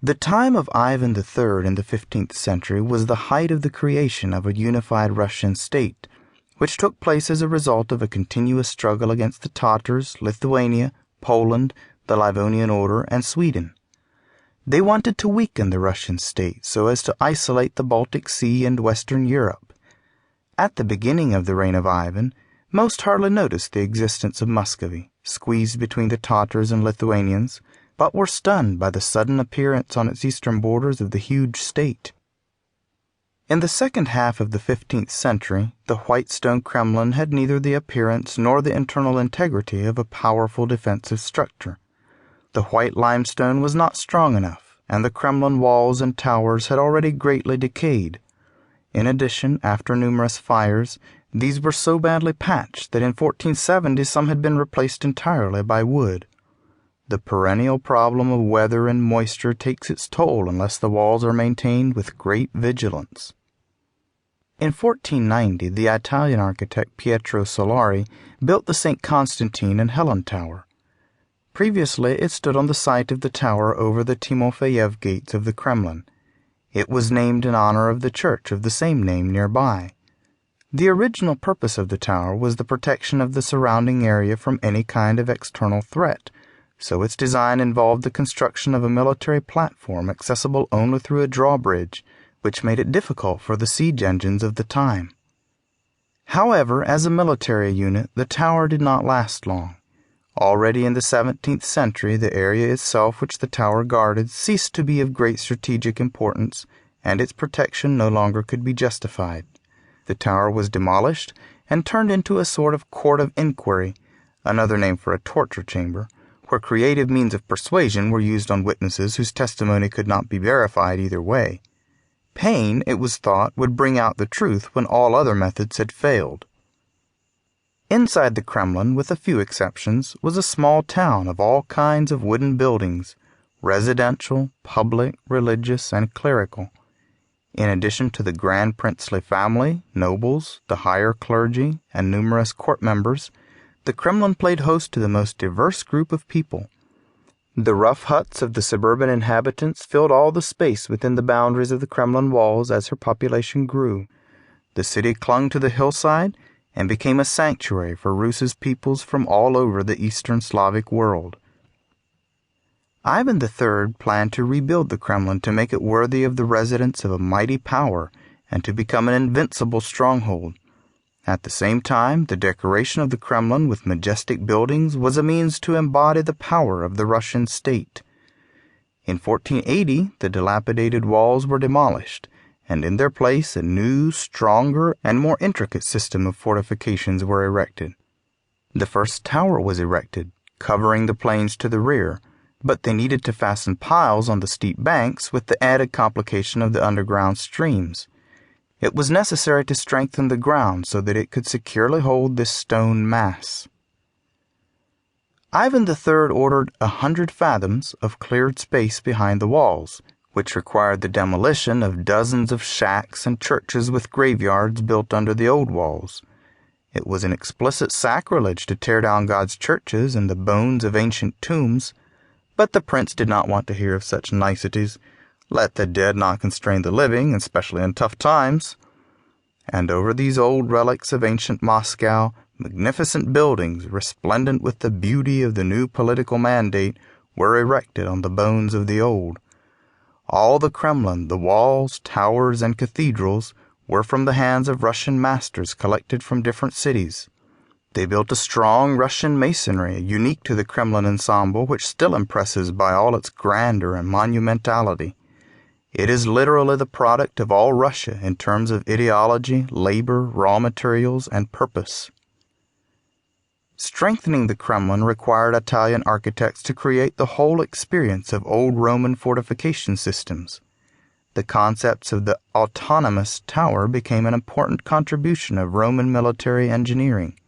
The time of Ivan III in the 15th century was the height of the creation of a unified Russian state, which took place as a result of a continuous struggle against the Tatars, Lithuania, Poland, the Livonian Order, and Sweden. They wanted to weaken the Russian state so as to isolate the Baltic Sea and Western Europe. At the beginning of the reign of Ivan, most hardly noticed the existence of Muscovy, squeezed between the Tatars and Lithuanians, but were stunned by the sudden appearance on its eastern borders of the huge state. In the second half of the 15th century, the white stone Kremlin had neither the appearance nor the internal integrity of a powerful defensive structure. The white limestone was not strong enough, and the Kremlin walls and towers had already greatly decayed. In addition, after numerous fires, these were so badly patched that in 1470 some had been replaced entirely by wood. The perennial problem of weather and moisture takes its toll unless the walls are maintained with great vigilance. In 1490, the Italian architect Pietro Solari built the St. Constantine and Helen Tower. Previously, it stood on the site of the tower over the Timofeyev gates of the Kremlin. It was named in honor of the church of the same name nearby. The original purpose of the tower was the protection of the surrounding area from any kind of external threat, so its design involved the construction of a military platform accessible only through a drawbridge, which made it difficult for the siege engines of the time. However, as a military unit, the tower did not last long. Already in the 17th century, the area itself which the tower guarded ceased to be of great strategic importance, and its protection no longer could be justified. The tower was demolished and turned into a sort of court of inquiry, another name for a torture chamber, where creative means of persuasion were used on witnesses whose testimony could not be verified either way. Pain, it was thought, would bring out the truth when all other methods had failed. Inside the Kremlin, with a few exceptions, was a small town of all kinds of wooden buildings, residential, public, religious, and clerical. In addition to the grand princely family, nobles, the higher clergy, and numerous court members, the Kremlin played host to the most diverse group of people. The rough huts of the suburban inhabitants filled all the space within the boundaries of the Kremlin walls as her population grew. The city clung to the hillside and became a sanctuary for Rus's peoples from all over the Eastern Slavic world. Ivan III planned to rebuild the Kremlin to make it worthy of the residents of a mighty power and to become an invincible stronghold. At the same time, the decoration of the Kremlin with majestic buildings was a means to embody the power of the Russian state. In 1480, the dilapidated walls were demolished, and in their place a new, stronger, and more intricate system of fortifications were erected. The first tower was erected, covering the plains to the rear, but they needed to fasten piles on the steep banks with the added complication of the underground streams. It was necessary to strengthen the ground so that it could securely hold this stone mass. Ivan III ordered 100 fathoms of cleared space behind the walls, which required the demolition of dozens of shacks and churches with graveyards built under the old walls. It was an explicit sacrilege to tear down God's churches and the bones of ancient tombs, but the prince did not want to hear of such niceties. Let the dead not constrain the living, especially in tough times. And over these old relics of ancient Moscow, magnificent buildings, resplendent with the beauty of the new political mandate, were erected on the bones of the old. All the Kremlin, the walls, towers, and cathedrals, were from the hands of Russian masters collected from different cities. They built a strong Russian masonry unique to the Kremlin ensemble, which still impresses by all its grandeur and monumentality. It is literally the product of all Russia in terms of ideology, labor, raw materials, and purpose. Strengthening the Kremlin required Italian architects to create the whole experience of old Roman fortification systems. The concepts of the autonomous tower became an important contribution of Roman military engineering.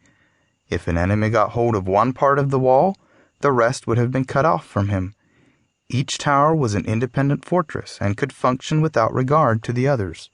If an enemy got hold of one part of the wall, the rest would have been cut off from him. Each tower was an independent fortress and could function without regard to the others.